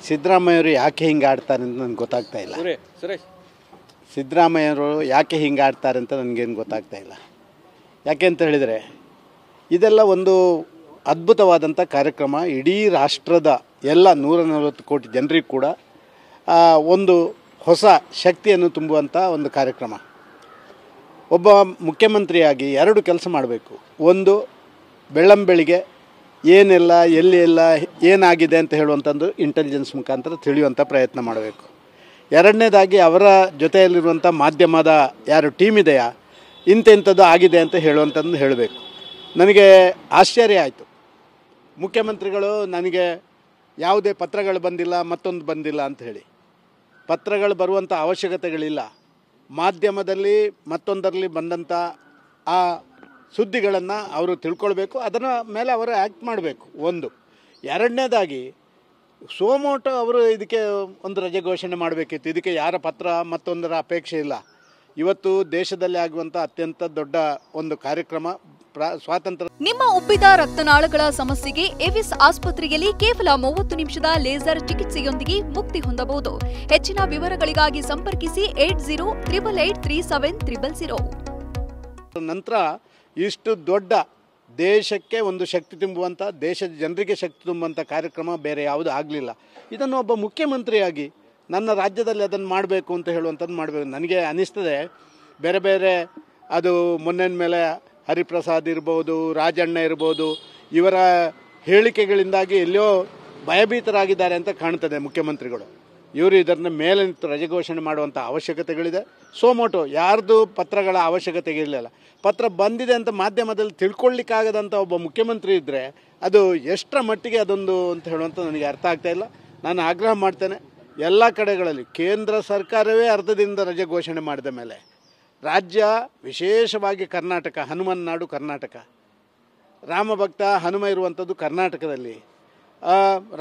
ಸಿದ್ದರಾಮಯ್ಯವರು ಯಾಕೆ ಹಿಂಗೆ ಆಡ್ತಾರೆ ಅಂತ ನನಗೆ ಗೊತ್ತಾಗ್ತಾ ಇಲ್ಲ. ಸಿದ್ದರಾಮಯ್ಯವರು ಯಾಕೆ ಹಿಂಗೆ ಆಡ್ತಾರೆ ಅಂತ ನನಗೇನು ಗೊತ್ತಾಗ್ತಾ ಇಲ್ಲ. ಯಾಕೆ ಅಂತ ಹೇಳಿದರೆ ಇದೆಲ್ಲ ಒಂದು ಅದ್ಭುತವಾದಂಥ ಕಾರ್ಯಕ್ರಮ. ಇಡೀ ರಾಷ್ಟ್ರದ ಎಲ್ಲ 140 ಕೋಟಿ ಜನರಿಗೂ ಕೂಡ ಒಂದು ಹೊಸ ಶಕ್ತಿಯನ್ನು ತುಂಬುವಂಥ ಒಂದು ಕಾರ್ಯಕ್ರಮ. ಒಬ್ಬ ಮುಖ್ಯಮಂತ್ರಿಯಾಗಿ 2 ಕೆಲಸ ಮಾಡಬೇಕು. ಒಂದು, ಬೆಳ್ಳಂಬೆಳಿಗ್ಗೆ ಏನೆಲ್ಲ ಎಲ್ಲಿ ಎಲ್ಲ ಏನಾಗಿದೆ ಅಂತ ಹೇಳುವಂಥದ್ದು ಇಂಟೆಲಿಜೆನ್ಸ್ ಮುಖಾಂತರ ತಿಳಿಯುವಂಥ ಪ್ರಯತ್ನ ಮಾಡಬೇಕು. ಎರಡನೇದಾಗಿ ಅವರ ಜೊತೆಯಲ್ಲಿರುವಂಥ ಮಾಧ್ಯಮದ ಯಾರು ಟೀಮ್ ಇದೆಯಾ ಇಂಥದ್ದು ಆಗಿದೆ ಅಂತ ಹೇಳುವಂಥದ್ದು ಹೇಳಬೇಕು. ನನಗೆ ಆಶ್ಚರ್ಯ ಆಯಿತು, ಮುಖ್ಯಮಂತ್ರಿಗಳು ನನಗೆ ಯಾವುದೇ ಪತ್ರಗಳು ಬಂದಿಲ್ಲ ಮತ್ತೊಂದು ಬಂದಿಲ್ಲ ಅಂತ ಹೇಳಿ. ಪತ್ರಗಳು ಬರುವಂಥ ಅವಶ್ಯಕತೆಗಳಿಲ್ಲ. ಮಾಧ್ಯಮದಲ್ಲಿ ಮತ್ತೊಂದರಲ್ಲಿ ಬಂದಂಥ ಆ ಸುದ್ದಿಗಳನ್ನು ಅವರು ತಿಳ್ಕೊಳ್ಬೇಕು, ಅದರ ಮೇಲೆ ಅವರು ಆ್ಯಕ್ಟ್ ಮಾಡಬೇಕು. ಒಂದು. ಎರಡನೇದಾಗಿ ಸೋಮೋಟೋ ಅವರು ಇದಕ್ಕೆ ಒಂದು ರಜೆ ಘೋಷಣೆ ಮಾಡಬೇಕಿತ್ತು. ಇದಕ್ಕೆ ಯಾರ ಪತ್ರ ಮತ್ತೊಂದರ ಅಪೇಕ್ಷೆ ಇಲ್ಲ. ಇವತ್ತು ದೇಶದಲ್ಲಿ ಆಗುವಂಥ ಅತ್ಯಂತ ದೊಡ್ಡ ಒಂದು ಕಾರ್ಯಕ್ರಮ ಸ್ವಾತಂತ್ರ್ಯ. ನಿಮ್ಮ ಉಬ್ಬಿದ ರಕ್ತನಾಳಗಳ ಸಮಸ್ಯೆಗೆ ಎವಿಸ್ ಆಸ್ಪತ್ರೆಯಲ್ಲಿ ಕೇವಲ 30 ನಿಮಿಷದ ಲೇಸರ್ ಚಿಕಿತ್ಸೆಯೊಂದಿಗೆ ಮುಕ್ತಿ ಹೊಂದಬಹುದು. ಹೆಚ್ಚಿನ ವಿವರಗಳಿಗಾಗಿ ಸಂಪರ್ಕಿಸಿ 8088837300. ನಂತರ ಇಷ್ಟು ದೊಡ್ಡ ದೇಶಕ್ಕೆ ಒಂದು ಶಕ್ತಿ ತುಂಬುವಂಥ, ದೇಶದ ಜನರಿಗೆ ಶಕ್ತಿ ತುಂಬುವಂಥ ಕಾರ್ಯಕ್ರಮ ಬೇರೆ ಯಾವುದು ಆಗಲಿಲ್ಲ. ಇದನ್ನು ಒಬ್ಬ ಮುಖ್ಯಮಂತ್ರಿಯಾಗಿ ನನ್ನ ರಾಜ್ಯದಲ್ಲಿ ಅದನ್ನು ಮಾಡಬೇಕು ಅಂತ ಹೇಳುವಂಥದ್ದು ಮಾಡಬೇಕು. ನನಗೆ ಅನ್ನಿಸ್ತದೆ ಬೇರೆ ಬೇರೆ ಅದು ಮೊನ್ನೆನ ಮೇಲೆ ಹರಿಪ್ರಸಾದ್ ಇರ್ಬೋದು, ರಾಜಣ್ಣ ಇರ್ಬೋದು, ಇವರ ಹೇಳಿಕೆಗಳಿಂದಾಗಿ ಎಲ್ಲೋ ಭಯಭೀತರಾಗಿದ್ದಾರೆ ಅಂತ ಕಾಣ್ತದೆ ಮುಖ್ಯಮಂತ್ರಿಗಳು. ಇವರು ಇದನ್ನ ಮೇಲೆ ನಿಂತು ರಜೆ ಘೋಷಣೆ ಮಾಡುವಂಥ ಅವಶ್ಯಕತೆಗಳಿದೆ. ಸೋಮೋಟೋ ಯಾರ್ದು ಪತ್ರಗಳ ಅವಶ್ಯಕತೆ ಇರಲಿಲ್ಲ. ಪತ್ರ ಬಂದಿದೆ ಅಂತ ಮಾಧ್ಯಮದಲ್ಲಿ ತಿಳ್ಕೊಳ್ಳಿಕ್ಕಾಗದಂಥ ಒಬ್ಬ ಮುಖ್ಯಮಂತ್ರಿ ಇದ್ದರೆ ಅದು ಎಷ್ಟರ ಮಟ್ಟಿಗೆ ಅದೊಂದು ಅಂತ ಹೇಳುವಂಥ ನನಗೆ ಅರ್ಥ ಆಗ್ತಾಯಿಲ್ಲ. ನಾನು ಆಗ್ರಹ ಮಾಡ್ತೇನೆ, ಎಲ್ಲ ಕಡೆಗಳಲ್ಲಿ ಕೇಂದ್ರ ಸರ್ಕಾರವೇ ಅರ್ಧದಿಂದ ರಜೆ ಘೋಷಣೆ ಮಾಡಿದ ಮೇಲೆ ರಾಜ್ಯ, ವಿಶೇಷವಾಗಿ ಕರ್ನಾಟಕ, ಹನುಮನ್ ನಾಡು ಕರ್ನಾಟಕ, ರಾಮಭಕ್ತ ಹನುಮ ಇರುವಂಥದ್ದು ಕರ್ನಾಟಕದಲ್ಲಿ,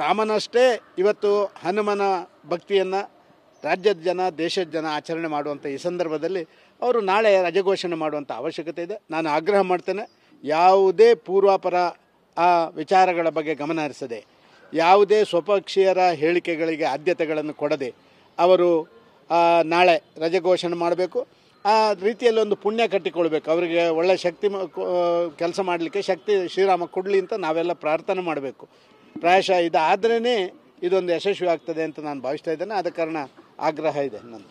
ರಾಮನಷ್ಟೇ ಇವತ್ತು ಹನುಮನ ಭಕ್ತಿಯನ್ನು ರಾಜ್ಯದ ಜನ, ದೇಶದ ಜನ ಆಚರಣೆ ಮಾಡುವಂಥ ಈ ಸಂದರ್ಭದಲ್ಲಿ ಅವರು ನಾಳೆ ರಜೆ ಘೋಷಣೆ ಮಾಡುವಂಥ ಅವಶ್ಯಕತೆ ಇದೆ. ನಾನು ಆಗ್ರಹ ಮಾಡ್ತೇನೆ, ಯಾವುದೇ ಪೂರ್ವಾಪರ ವಿಚಾರಗಳ ಬಗ್ಗೆ ಗಮನ ಹರಿಸದೆ, ಯಾವುದೇ ಸ್ವಪಕ್ಷೀಯರ ಹೇಳಿಕೆಗಳಿಗೆ ಆದ್ಯತೆಗಳನ್ನು ಕೊಡದೆ ಅವರು ನಾಳೆ ರಜೆ ಘೋಷಣೆ ಮಾಡಬೇಕು. ಆ ರೀತಿಯಲ್ಲಿ ಒಂದು ಪುಣ್ಯ ಕಟ್ಟಿಕೊಳ್ಬೇಕು. ಅವರಿಗೆ ಒಳ್ಳೆಯ ಶಕ್ತಿ ಕೆಲಸ ಮಾಡಲಿಕ್ಕೆ ಶಕ್ತಿ ಶ್ರೀರಾಮ ಕೊಡಲಿ ಅಂತ ನಾವೆಲ್ಲ ಪ್ರಾರ್ಥನೆ ಮಾಡಬೇಕು. ಪ್ರಾಯಶಃ ಇದಾದ್ರೇ ಇದೊಂದು ಯಶಸ್ವಿ ಆಗ್ತದೆ ಅಂತ ನಾನು ಭಾವಿಸ್ತಾ ಇದ್ದೇನೆ. ಆದ ಕಾರಣ ಆಗ್ರಹ ಇದೆ ನನ್ನ.